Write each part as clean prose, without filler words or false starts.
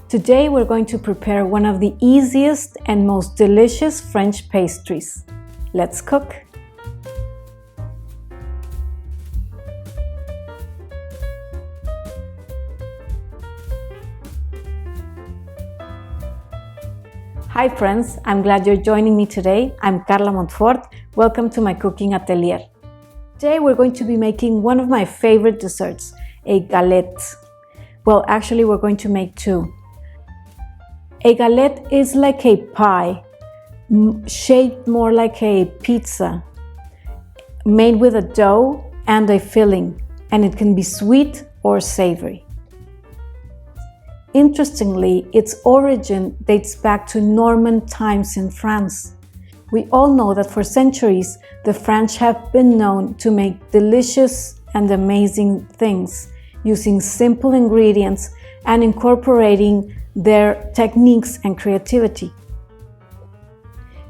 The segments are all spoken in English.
Today we're going to prepare one of the easiest and most delicious French pastries. Let's cook! Hi friends, I'm glad you're joining me today. I'm Carla Montfort. Welcome to my cooking atelier. Today we're going to be making one of my favorite desserts, a galette. Well, actually we're going to make two. A galette is like a pie, shaped more like a pizza, made with a dough and a filling, and it can be sweet or savory. Interestingly, its origin dates back to Norman times in France. We all know that for centuries, the French have been known to make delicious and amazing things using simple ingredients and incorporating their techniques and creativity.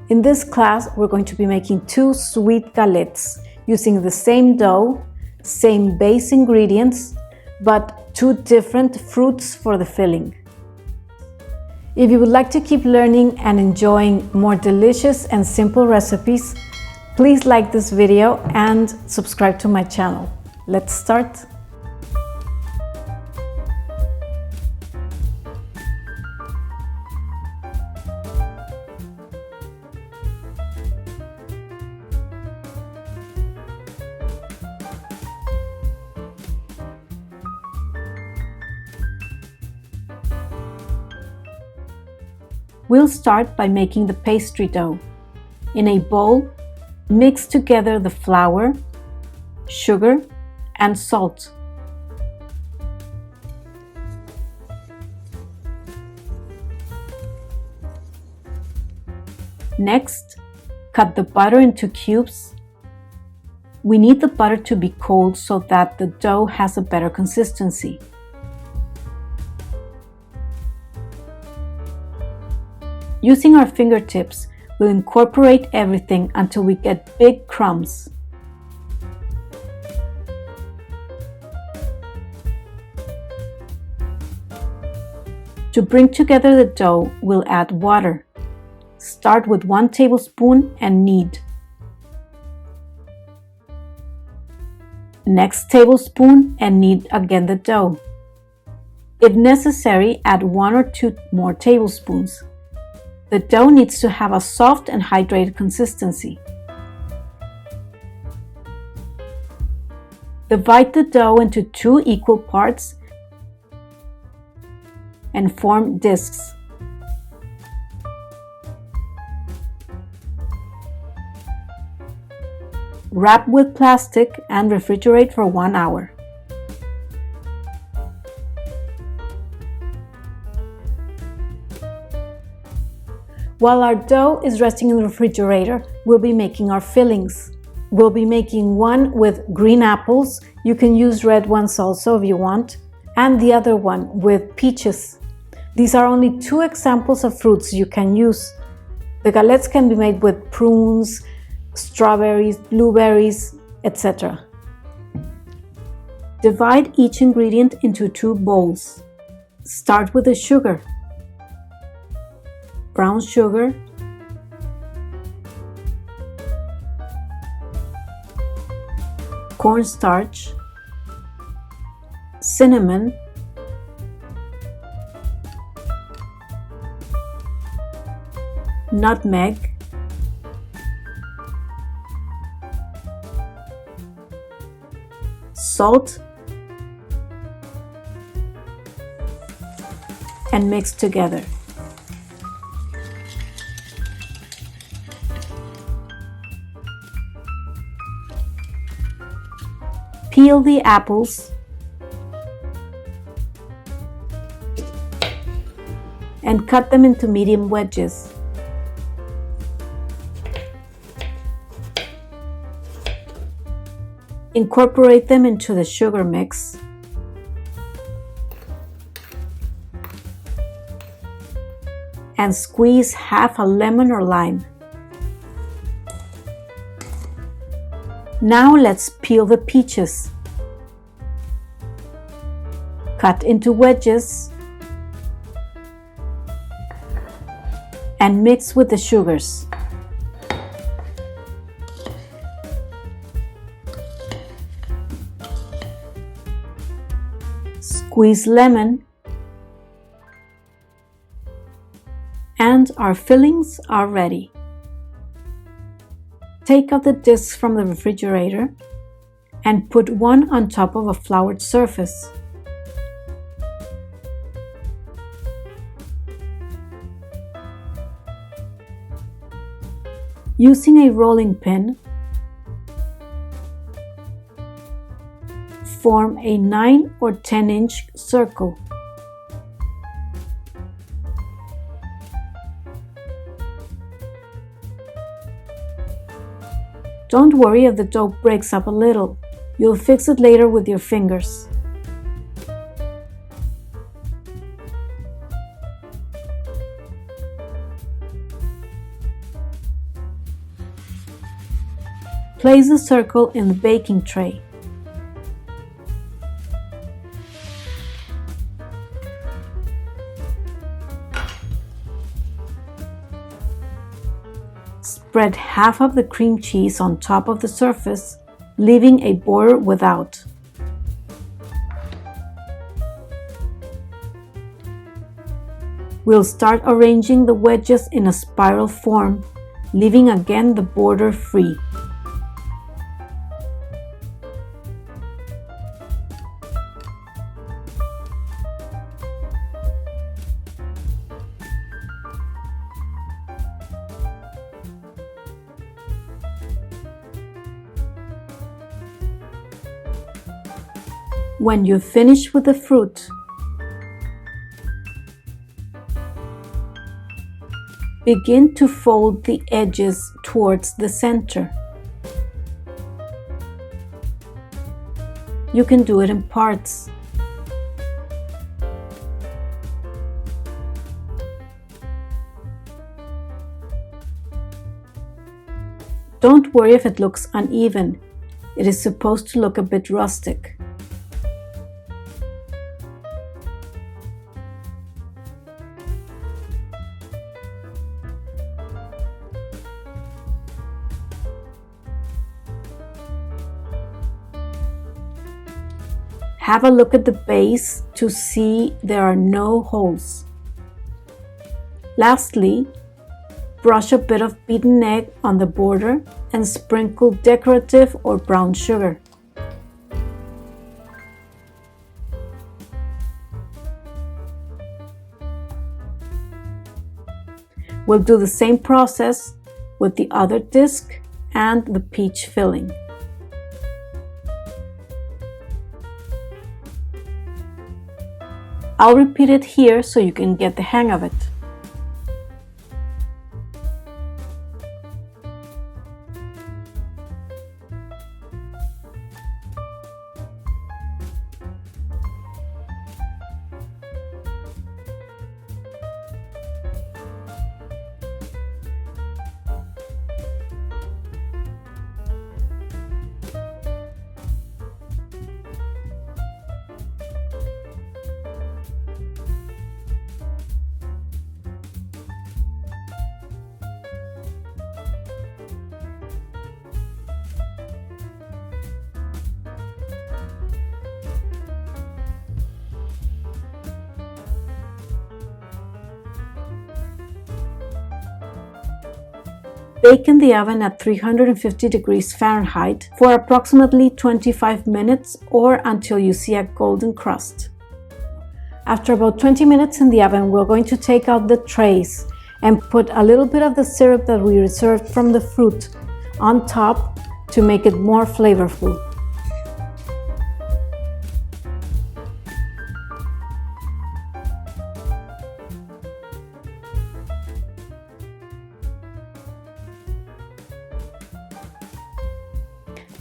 In this class, we're going to be making two sweet galettes using the same dough, same base ingredients, but two different fruits for the filling. If you would like to keep learning and enjoying more delicious and simple recipes, please like this video and subscribe to my channel. Let's start. We'll start by making the pastry dough. In a bowl, mix together the flour, sugar, and salt. Next, cut the butter into cubes. We need the butter to be cold so that the dough has a better consistency. Using our fingertips, we'll incorporate everything until we get big crumbs. To bring together the dough, we'll add water. Start with 1 tablespoon and knead. Next tablespoon and knead again the dough. If necessary, add 1 or 2 more tablespoons. The dough needs to have a soft and hydrated consistency. Divide the dough into 2 equal parts and form discs. Wrap with plastic and refrigerate for 1 hour. While our dough is resting in the refrigerator, we'll be making our fillings. We'll be making one with green apples, you can use red ones also if you want, and the other one with peaches. These are only 2 examples of fruits you can use. The galettes can be made with prunes, strawberries, blueberries, etc. Divide each ingredient into 2 bowls. Start with the sugar. Brown sugar, cornstarch, cinnamon, nutmeg, salt, and mix together. Peel the apples and cut them into medium wedges. Incorporate them into the sugar mix. And squeeze half a lemon or lime. Now let's peel the peaches. Cut into wedges and mix with the sugars. Squeeze lemon, and our fillings are ready. Take out the discs from the refrigerator and put one on top of a floured surface. Using a rolling pin, form a 9 or 10-inch circle. Don't worry if the dough breaks up a little. You'll fix it later with your fingers. Place the circle in the baking tray. Spread half of the cream cheese on top of the surface, leaving a border without. We'll start arranging the wedges in a spiral form, leaving again the border free. When you finish with the fruit, begin to fold the edges towards the center. You can do it in parts. Don't worry if it looks uneven. It is supposed to look a bit rustic. Have a look at the base to see there are no holes. Lastly, brush a bit of beaten egg on the border and sprinkle decorative or brown sugar. We'll do the same process with the other disc and the peach filling. I'll repeat it here so you can get the hang of it. Bake in the oven at 350 degrees Fahrenheit for approximately 25 minutes or until you see a golden crust. After about 20 minutes in the oven, we're going to take out the trays and put a little bit of the syrup that we reserved from the fruit on top to make it more flavorful.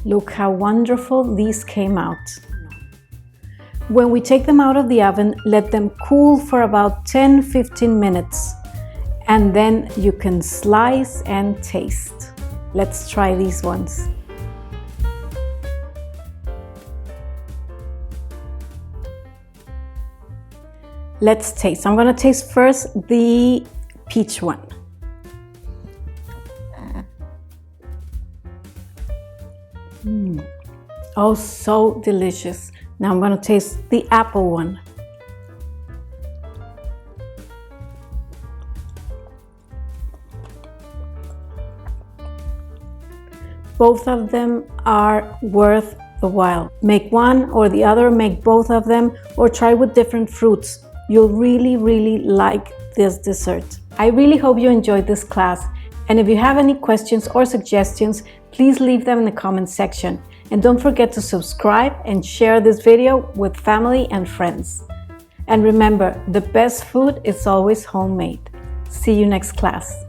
Look how wonderful these came out. When we take them out of the oven, let them cool for about 10-15 minutes, and then you can slice and taste. Let's try these ones. Let's taste. I'm gonna taste first the peach one. Oh, so delicious. Now I'm gonna taste the apple one. Both of them are worth the while. Make one or the other, make both of them, or try with different fruits. You'll really like this dessert. I really hope you enjoyed this class, and if you have any questions or suggestions, please leave them in the comment section. And don't forget to subscribe and share this video with family and friends. And remember, the best food is always homemade. See you next class.